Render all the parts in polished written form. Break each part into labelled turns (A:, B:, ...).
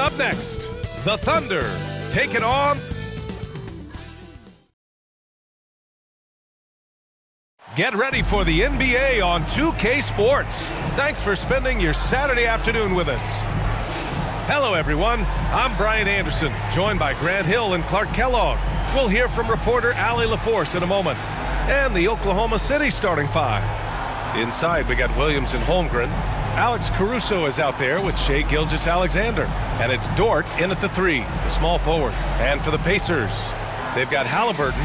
A: up next, the Thunder take it on. Get ready for the NBA on 2K Sports. Thanks for spending your Saturday afternoon with us. Hello, everyone. I'm Brian Anderson, joined by Grant Hill and Clark Kellogg. We'll hear from reporter Allie LaForce in a moment. And the Oklahoma City starting five. Inside, we got Williams and Holmgren. Alex Caruso is out there with Shai Gilgeous-Alexander. And it's Dort in at the three, the small forward. And for the Pacers, they've got Halliburton,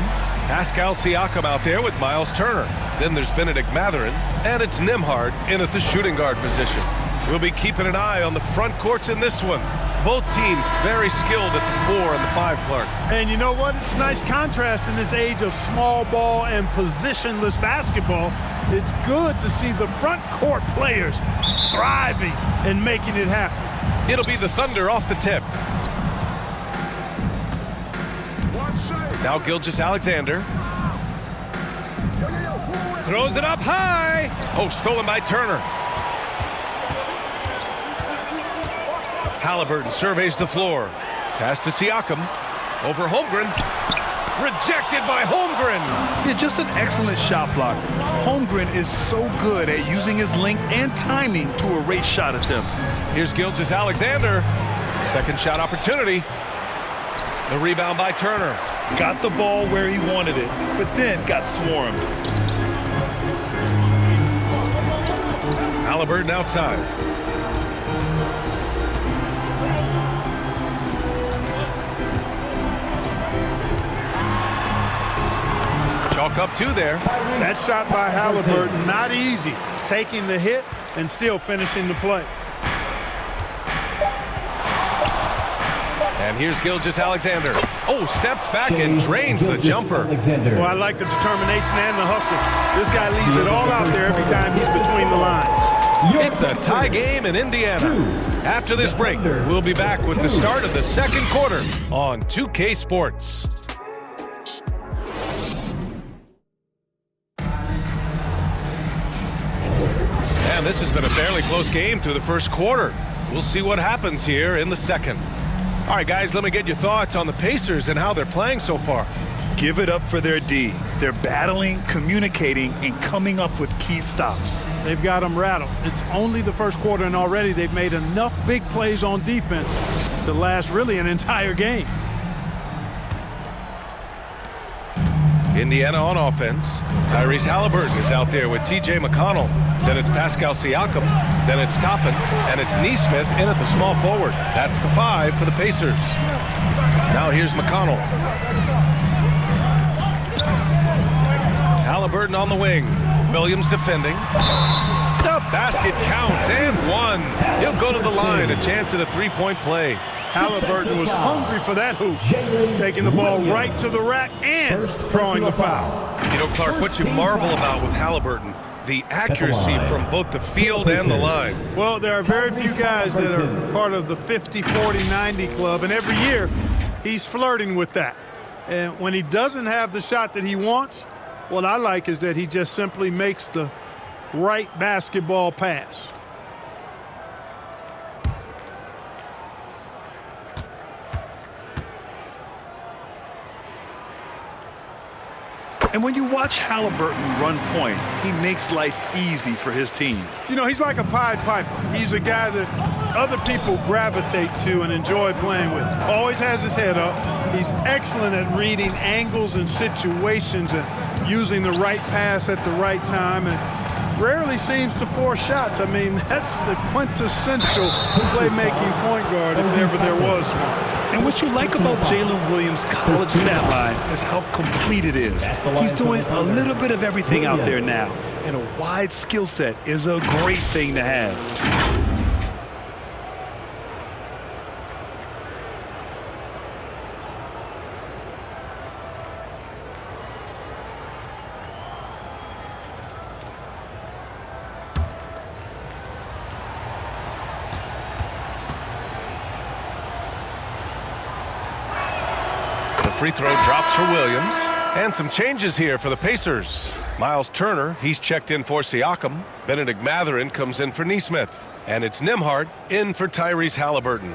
A: Pascal Siakam out there with Miles Turner. Then there's Benedict Mathurin, and it's Nembhard in at the shooting guard position. We'll be keeping an eye on the front courts in this one. Both teams very skilled at the 4 and the 5, Clark.
B: And you know what? It's a nice contrast in this age of small ball and positionless basketball. It's good to see the front court players thriving and making it happen.
A: It'll be the Thunder off the tip. Now Gilgeous-Alexander. Throws it up high. Oh, stolen by Turner. Halliburton surveys the floor. Pass to Siakam. Over Holmgren. Rejected by Holmgren.
C: Yeah, just an excellent shot blocker. Holmgren is so good at using his length and timing to erase shot attempts.
A: Here's Gilgeous-Alexander. Second shot opportunity. The rebound by Turner.
C: Got the ball where he wanted it, but then got swarmed.
A: Halliburton outside. Chalk up two there.
B: That shot by Halliburton, not easy. Taking the hit and still finishing the play.
A: And here's Gilgeous-Alexander. Oh, steps back and drains the jumper.
B: Well, I like the determination and the hustle. This guy leaves it all out there every time he's between the lines.
A: It's a tie game in Indiana. After this break, we'll be back with the start of the second quarter on 2K Sports. And this has been a fairly close game through the first quarter. We'll see what happens here in the second. All right, guys, let me get your thoughts on the Pacers and how they're playing so far.
C: Give it up for their D. They're battling, communicating, and coming up with key stops.
B: They've got them rattled. It's only the first quarter, and already they've made enough big plays on defense to last really an entire game.
A: Indiana on offense. Tyrese Halliburton is out there with T.J. McConnell. Then it's Pascal Siakam. Then it's Toppin. And it's Nesmith in at the small forward. That's the 5 for the Pacers. Now here's McConnell. Halliburton on the wing. Williams defending. The basket counts and one. He'll go to the line. A chance at a three-point play.
B: Halliburton was hungry for that hoop, taking the ball right to the rack and drawing the foul.
A: You know, Clark, what you marvel about with Halliburton, the accuracy from both the field and the line.
B: Well, there are very few guys that are part of the 50, 40, 90 club, and every year he's flirting with that. And when he doesn't have the shot that he wants, what I like is that he just simply makes the right basketball pass.
C: And when you watch Halliburton run point, he makes life easy for his team.
B: You know, he's like a Pied Piper. He's a guy that other people gravitate to and enjoy playing with. Always has his head up. He's excellent at reading angles and situations and using the right pass at the right time, and rarely seems to force shots. I mean, that's the quintessential playmaking point guard if ever there was one.
C: And what you like about Jalen Williams' college stat line is how complete it is. He's doing a little bit of everything out there now, and a wide skill set is a great thing to have.
A: Free throw drops for Williams. And some changes here for the Pacers. Miles Turner, he's checked in for Siakam. Benedict Mathurin comes in for Nesmith. And it's Nembhard in for Tyrese Halliburton.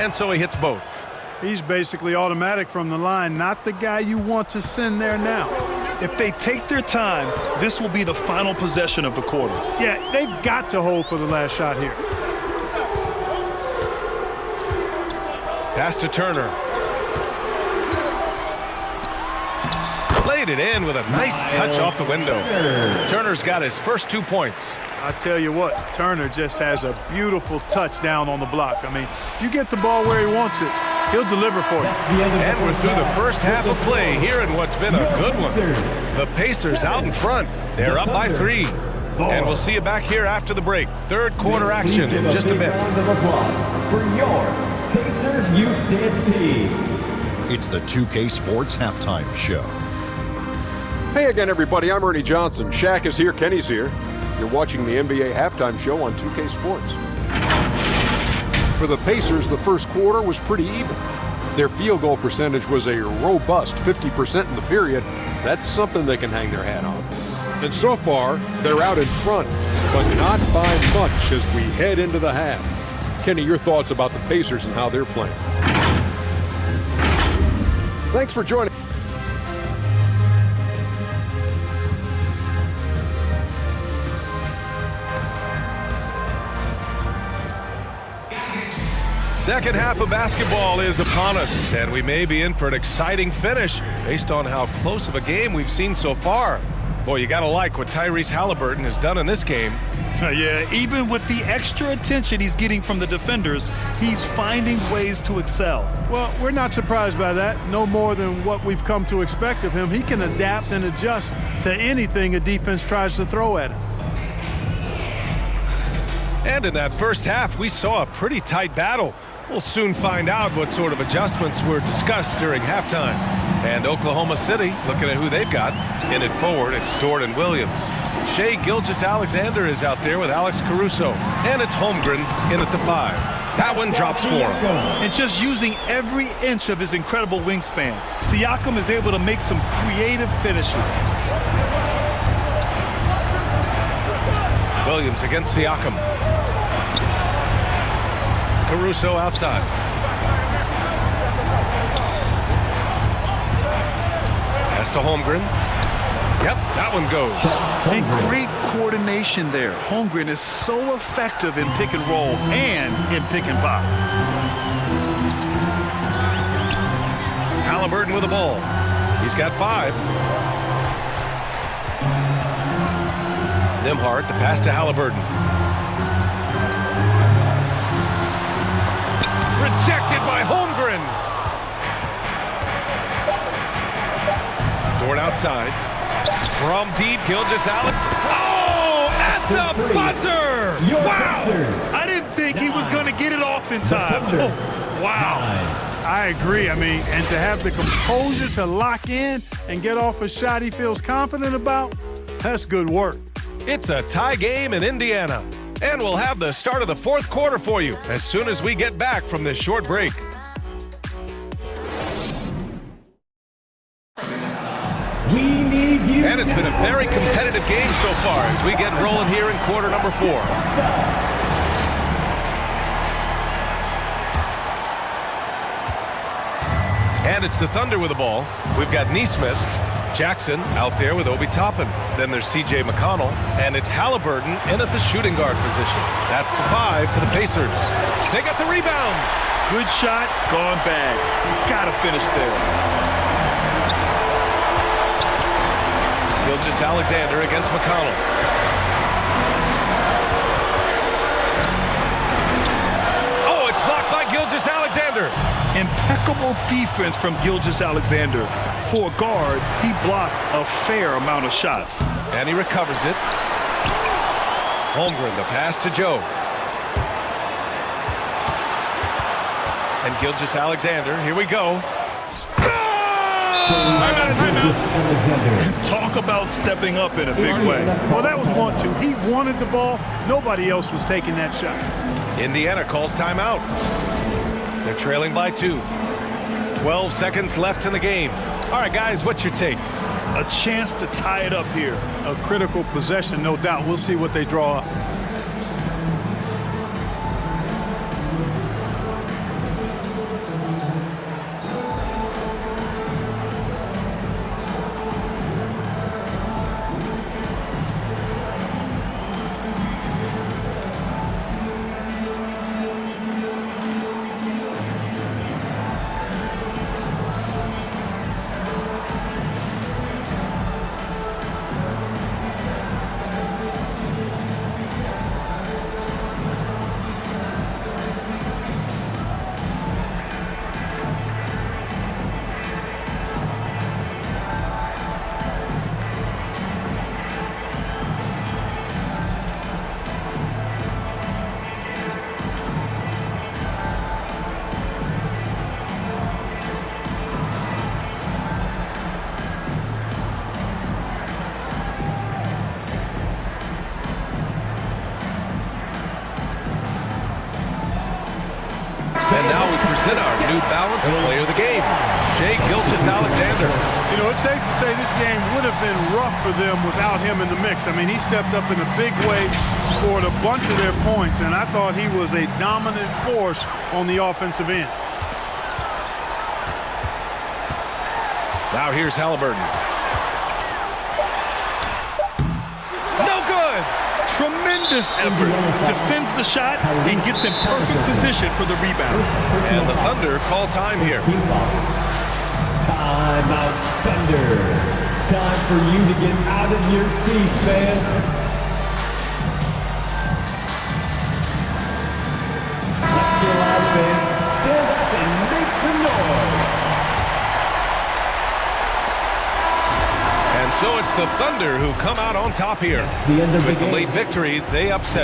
A: And so he hits both.
B: He's basically automatic from the line, not the guy you want to send there now.
C: If they take their time, this will be the final possession of the quarter.
B: Yeah, they've got to hold for the last shot here.
A: Pass to Turner. Laid it in with a nice touch off the window. Turner's got his first 2 points.
B: I tell you what, Turner just has a beautiful touchdown on the block. I mean, you get the ball where he wants it, he'll deliver for you.
A: And we're through the first half of play here in what's been a good one. The Pacers out in front. They're up by 3. And we'll see you back here after the break. Third quarter action in just a bit.
D: For your Pacers Youth Dance Team.
E: It's the 2K Sports Halftime Show.
F: Hey again, everybody. I'm Ernie Johnson. Shaq is here. Kenny's here. You're watching the NBA Halftime Show on 2K Sports. For the Pacers, the first quarter was pretty even. Their field goal percentage was a robust 50% in the period. That's something they can hang their hat on. And so far, they're out in front, but not by much as we head into the half. Kenny, your thoughts about the Pacers and how they're playing? Thanks for joining.
A: Second half of basketball is upon us, and we may be in for an exciting finish based on how close of a game we've seen so far. Boy, you gotta like what Tyrese Halliburton has done in this game.
C: Yeah, even with the extra attention he's getting from the defenders, he's finding ways to excel.
B: Well, we're not surprised by that. No more than what we've come to expect of him. He can adapt and adjust to anything a defense tries to throw at him.
A: And in that first half, we saw a pretty tight battle. We'll soon find out what sort of adjustments were discussed during halftime. And Oklahoma City, looking at who they've got. In it forward, it's Jordan Williams. Shai Gilgeous-Alexander is out there with Alex Caruso. And it's Holmgren in at the 5. That one drops for him.
C: And just using every inch of his incredible wingspan, Siakam is able to make some creative finishes.
A: Williams against Siakam. Caruso outside. Pass to Holmgren. Yep, that one goes.
C: And great coordination there. Holmgren is so effective in pick and roll and in pick and pop.
A: Halliburton with the ball. He's got 5. Nembhard, the pass to Halliburton. Rejected by Holmgren. Dort outside. From deep, Gilgeous-Alexander. Oh, at the buzzer! Wow!
C: I didn't think he was going to get it off in time. Wow.
B: I agree. I mean, and to have the composure to lock in and get off a shot he feels confident about, that's good work.
A: It's a tie game in Indiana. And we'll have the start of the fourth quarter for you as soon as we get back from this short break. And it's been a very competitive game so far as we get rolling here in quarter number 4. And it's the Thunder with the ball. We've got Nesmith. Jackson out there with Obi Toppin. Then there's TJ McConnell, and it's Halliburton in at the shooting guard position. That's the 5 for the Pacers. They got the rebound.
C: Good shot, gone bad. Gotta finish there.
A: Gilgeous-Alexander against McConnell. Oh, it's blocked by Gilgeous-Alexander.
C: Impeccable defense from Gilgeous-Alexander. For a guard, he blocks a fair amount of shots.
A: And he recovers it. Holmgren, the pass to Joe. And Gilgeous-Alexander, here we go.
C: Talk about stepping up in a big way.
B: Well, that was 1-2. He wanted the ball. Nobody else was taking that shot.
A: Indiana calls timeout. They're trailing by 2. 12 seconds left in the game. All right, guys, what's your take?
C: A chance to tie it up here.
B: A critical possession, no doubt. We'll see what they draw up.
A: New Balance Player of the Game, Shai Gilgeous-Alexander.
B: You know, it's safe to say this game would have been rough for them without him in the mix. I mean, he stepped up in a big way, scored a bunch of their points, and I thought he was a dominant force on the offensive end.
A: Now here's Halliburton. No good!
C: Tremendous effort. Defends the shot and gets in perfect position for the rebound.
A: And the Thunder call time here.
D: Time out, Thunder. Time for you to get out of your seats, fans. Let's get loud, fans. Stand up and make some noise.
A: And so it's the Thunder who come out on top here.
D: The end of
A: With
D: the
A: the
D: game.
A: late victory, they upset